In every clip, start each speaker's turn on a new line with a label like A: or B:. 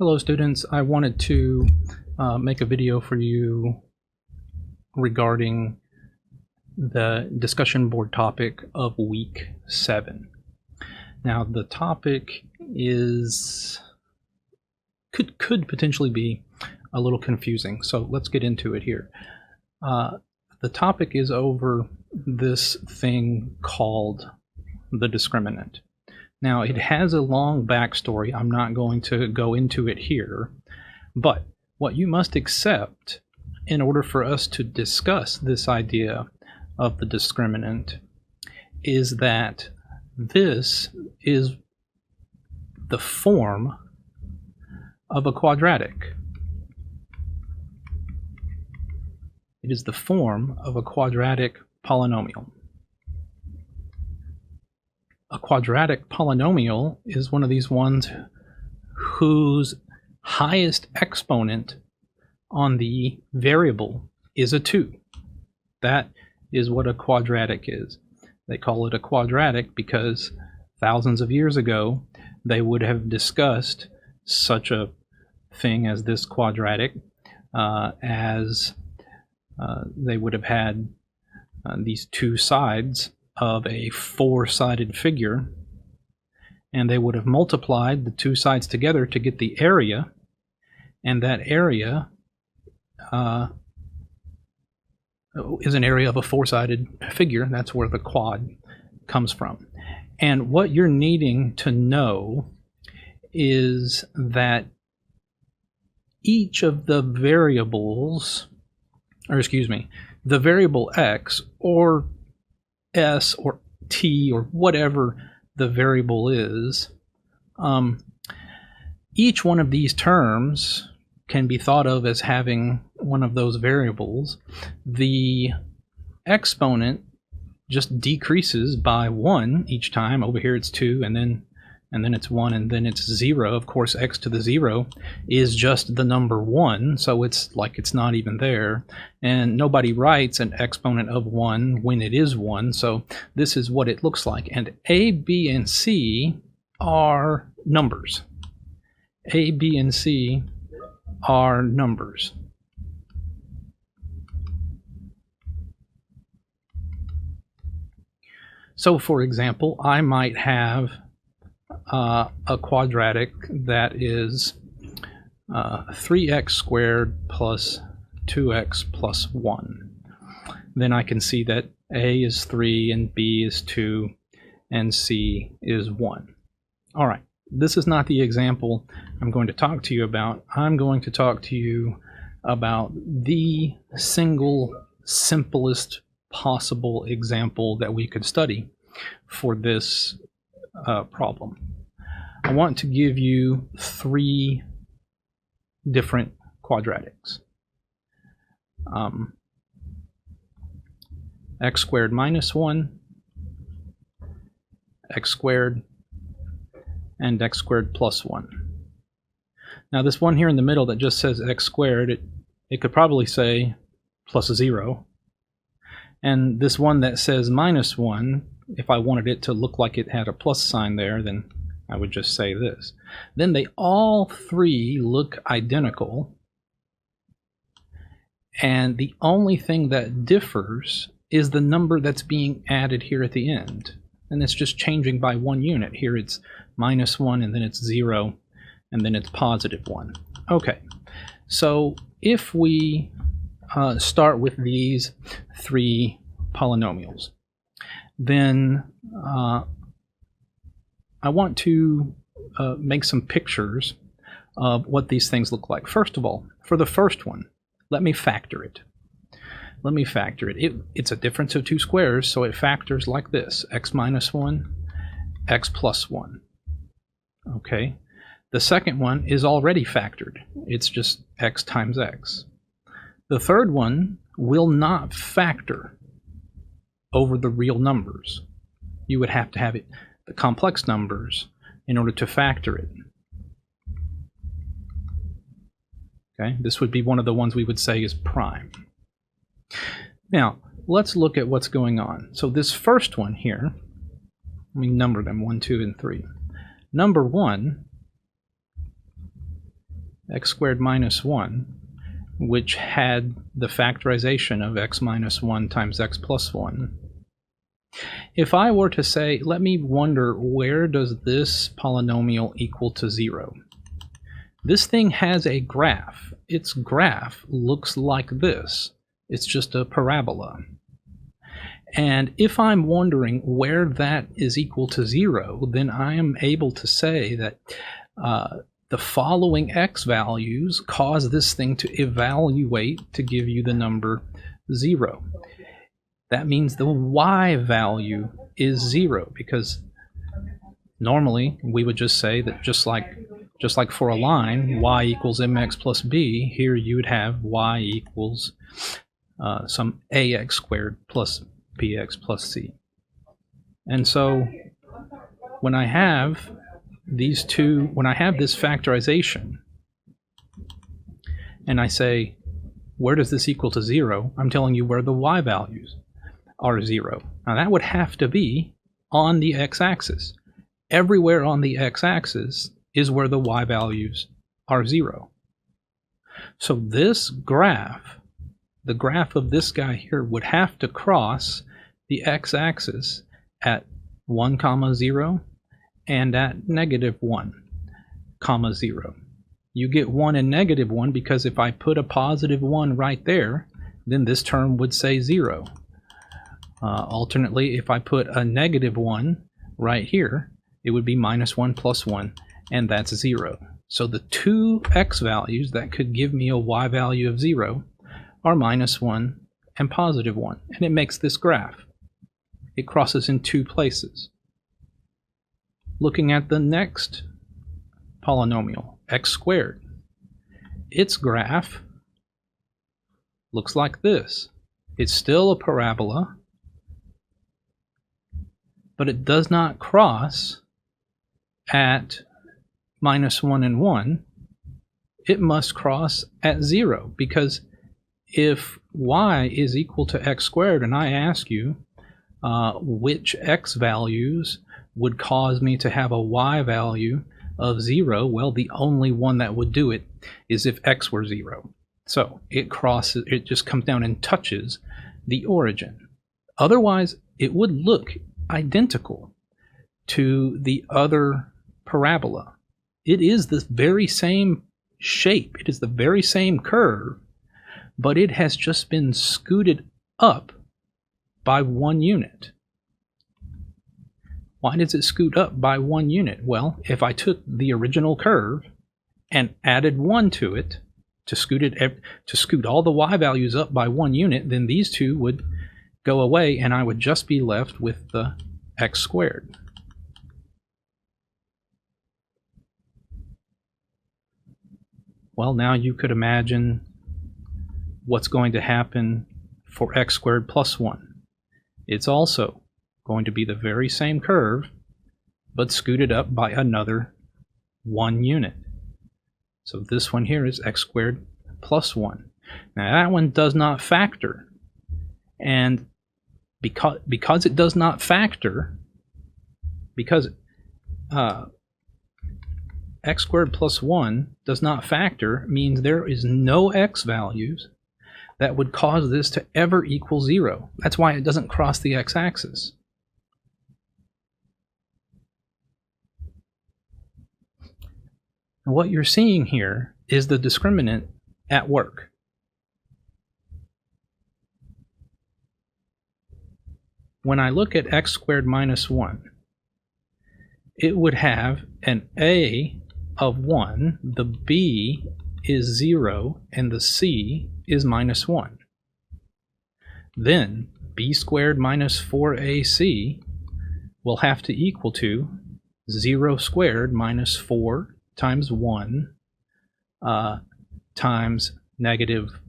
A: Hello students, I wanted to make a video for you regarding the discussion board topic of week 7. Now the topic could potentially be a little confusing, so let's get into it here. The topic is over this thing called the discriminant. Now, it has a long backstory. I'm not going to go into it here, but what you must accept in order for us to discuss this idea of the discriminant is that this is the form of a quadratic. It is the form of a quadratic polynomial. A quadratic polynomial is one of these ones whose highest exponent on the variable is a 2. That is what a quadratic is. They call it a quadratic because thousands of years ago they would have discussed such a thing as this quadratic as they would have had these two sides of a 4-sided figure, and they would have multiplied the two sides together to get the area, and that area is an area of a 4-sided figure. That's where the quad comes from. And what you're needing to know is that each of the variables, the variable x or s or t or whatever the variable is, each one of these terms can be thought of as having one of those variables. The exponent just decreases by 1 each time. Over here it's 2, and then it's 1, and then it's 0. Of course, x to the 0 is just the number 1, so it's like it's not even there. And nobody writes an exponent of 1 when it is 1, so this is what it looks like. And a, b, and c are numbers. A, b, and c are numbers. So, for example, I might have a quadratic that is 3x squared plus 2x plus 1. Then I can see that a is 3 and b is 2 and c is 1. All right, this is not the example I'm going to talk to you about. I'm going to talk to you about the single simplest possible example that we could study for this problem. I want to give you 3 different quadratics. X squared minus 1, x squared, and x squared plus 1. Now this one here in the middle that just says x squared, it could probably say plus 0. And this one that says minus 1, if I wanted it to look like it had a plus sign there, then I would just say this. Then they all 3 look identical, and the only thing that differs is the number that's being added here at the end. And it's just changing by 1 unit. Here it's minus 1, and then it's 0, and then it's positive 1. Okay, so if we start with these 3 polynomials, then I want to make some pictures of what these things look like. First of all, for the first one, let me factor it. It's a difference of 2 squares, so it factors like this: x minus 1, x plus 1. Okay. The second one is already factored. It's just x times x. The third one will not factor over the real numbers. You would have to have it the complex numbers in order to factor it. Okay, this would be one of the ones we would say is prime. Now, let's look at what's going on. So this first one here, let me number them, 1, 2, and 3. Number 1 x squared minus 1, which had the factorization of x minus 1 times x plus 1. If I were to say, let me wonder, where does this polynomial equal to 0? This thing has a graph. Its graph looks like this. It's just a parabola. And if I'm wondering where that is equal to 0, then I am able to say that the following x values cause this thing to evaluate to give you the number 0. That means the y value is 0, because normally we would just say that just like for a line, y equals mx plus b, here you would have y equals some ax squared plus bx plus c. And so when I have these two, when I have this factorization, and I say, where does this equal to 0? I'm telling you where the y values are 0. Now that would have to be on the x-axis. Everywhere on the x-axis is where the y values are 0. So this graph, the graph of this guy here, would have to cross the x-axis at 1, 0 and at negative 1, 0. You get 1 and negative 1 because if I put a positive 1 right there, then this term would say 0. Alternately, if I put a negative 1 right here, it would be minus 1 plus 1, and that's 0. So the two x values that could give me a y value of 0 are minus 1 and positive 1, and it makes this graph. It crosses in two places. Looking at the next polynomial, x squared, its graph looks like this. It's still a parabola, but it does not cross at minus 1 and 1. It must cross at 0, because if y is equal to x squared, and I ask you which x values would cause me to have a y value of 0, well, the only one that would do it is if x were 0. So it crosses, it just comes down and touches the origin. Otherwise, it would look identical to the other parabola. It is the very same shape, it is the very same curve, but it has just been scooted up by 1 unit. Why does it scoot up by 1 unit? Well, if I took the original curve and added 1 to it to scoot all the y values up by 1 unit, then these two would go away and I would just be left with the x squared. Well, now you could imagine what's going to happen for x squared plus 1. It's also going to be the very same curve, but scooted up by another 1 unit. So this one here is x squared plus 1. Now that one does not factor, and because it does not factor, because x squared plus 1 does not factor, means there is no x values that would cause this to ever equal 0. That's why it doesn't cross the x-axis. What you're seeing here is the discriminant at work. When I look at x squared minus 1, it would have an a of 1, the b is 0, and the c is minus 1. Then b squared minus 4ac will have to equal to 0 squared minus 4 times 1 times negative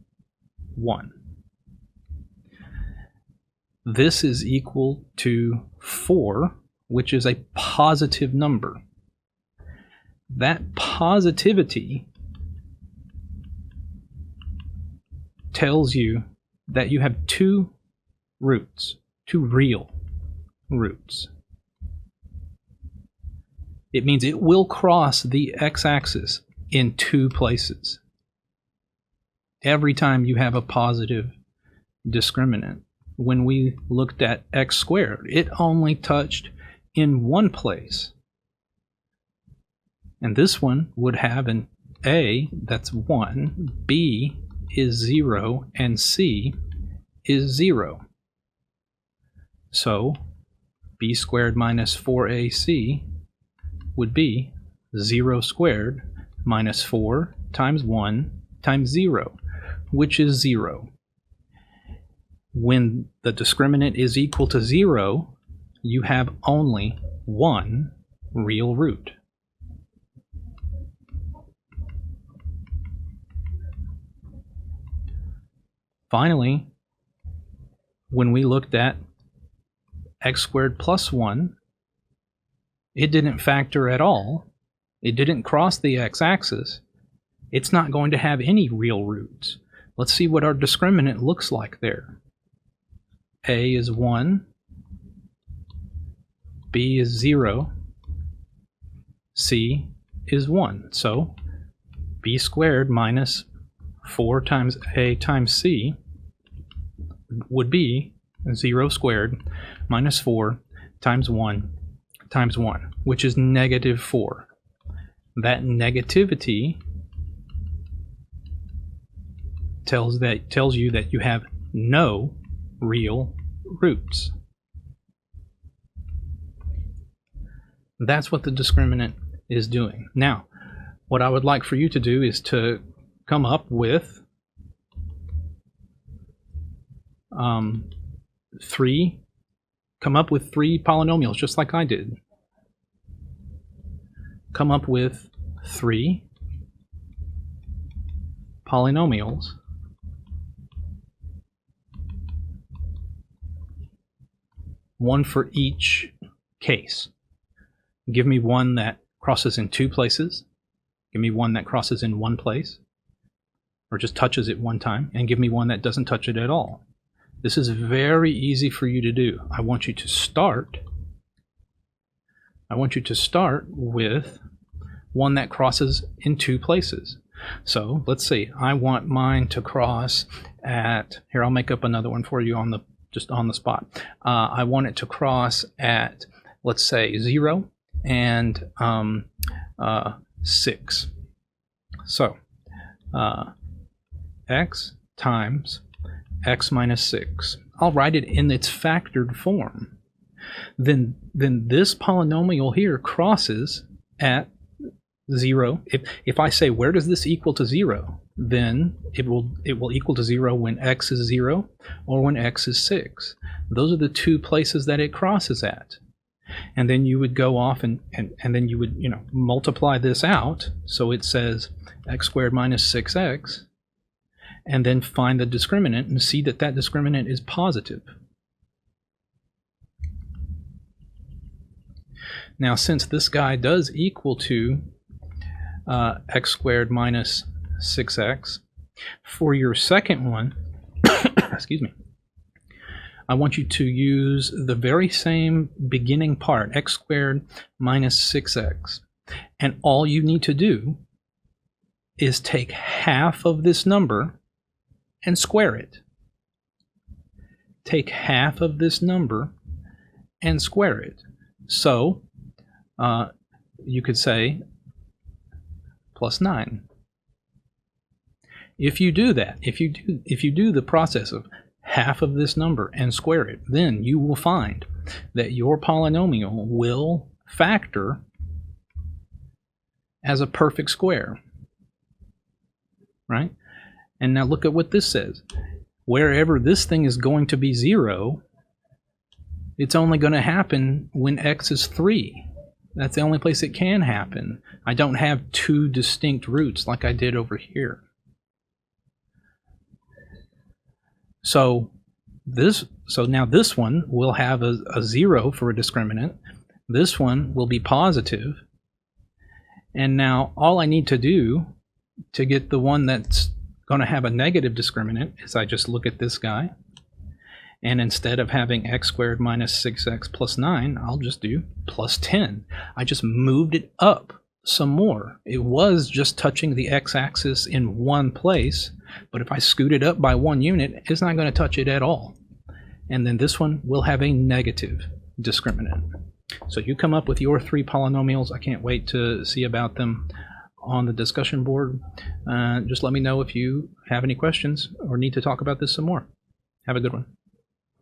A: 1. This is equal to 4, which is a positive number. That positivity tells you that you have two roots, two real roots. It means it will cross the x-axis in two places. Every time you have a positive discriminant. When we looked at x squared, it only touched in one place. And this one would have an a that's 1, b is 0, and c is 0. So b squared minus 4ac would be 0 squared minus 4 times 1 times 0, which is 0. When the discriminant is equal to 0, you have only one real root. Finally, when we looked at x squared plus 1, it didn't factor at all. It didn't cross the x-axis. It's not going to have any real roots. Let's see what our discriminant looks like there. A is 1, b is 0, c is 1. So b squared minus 4 times a times c would be 0 squared minus 4 times 1 times 1, which is negative 4. That negativity tells you that you have no real roots. That's what the discriminant is doing. Now, what I would like for you to do is to come up with three polynomials, just like I did. Come up with 3 polynomials one for each case. Give me one that crosses in 2 places. Give me one that crosses in 1 place, or just touches it one time, and give me one that doesn't touch it at all. This is very easy for you to do. I want you to start with one that crosses in 2 places. So let's see, I want mine to cross at, here, I'll make up another one for you just on the spot. I want it to cross at, let's say, 0 and 6. So x times x minus 6. I'll write it in its factored form. Then this polynomial here crosses at 0. If I say, where does this equal to 0? Then it will equal to 0 when x is 0 or when x is 6. Those are the 2 places that it crosses at. And then you would go off and then you would, multiply this out. So it says x squared minus 6x, and then find the discriminant and see that that discriminant is positive. Now, since this guy does equal to x squared minus 6x, for your second one, excuse me, I want you to use the very same beginning part, x squared minus 6x. And all you need to do is take half of this number and square it. Take half of this number and square it. So you could say plus 9. If you do that, if you do the process of half of this number and square it, then you will find that your polynomial will factor as a perfect square, right? And now look at what this says. Wherever this thing is going to be 0, it's only going to happen when x is 3. That's the only place it can happen. I don't have 2 distinct roots like I did over here. So now this one will have a 0 for a discriminant. This one will be positive. And now all I need to do to get the one that's going to have a negative discriminant is I just look at this guy, and instead of having x squared minus 6x plus 9, I'll just do plus 10. I just moved it up some more. It was just touching the x-axis in one place, but if I scoot it up by 1 unit, it's not going to touch it at all. And then this one will have a negative discriminant. So you come up with your 3 polynomials. I can't wait to see about them on the discussion board. Just let me know if you have any questions or need to talk about this some more. Have a good one.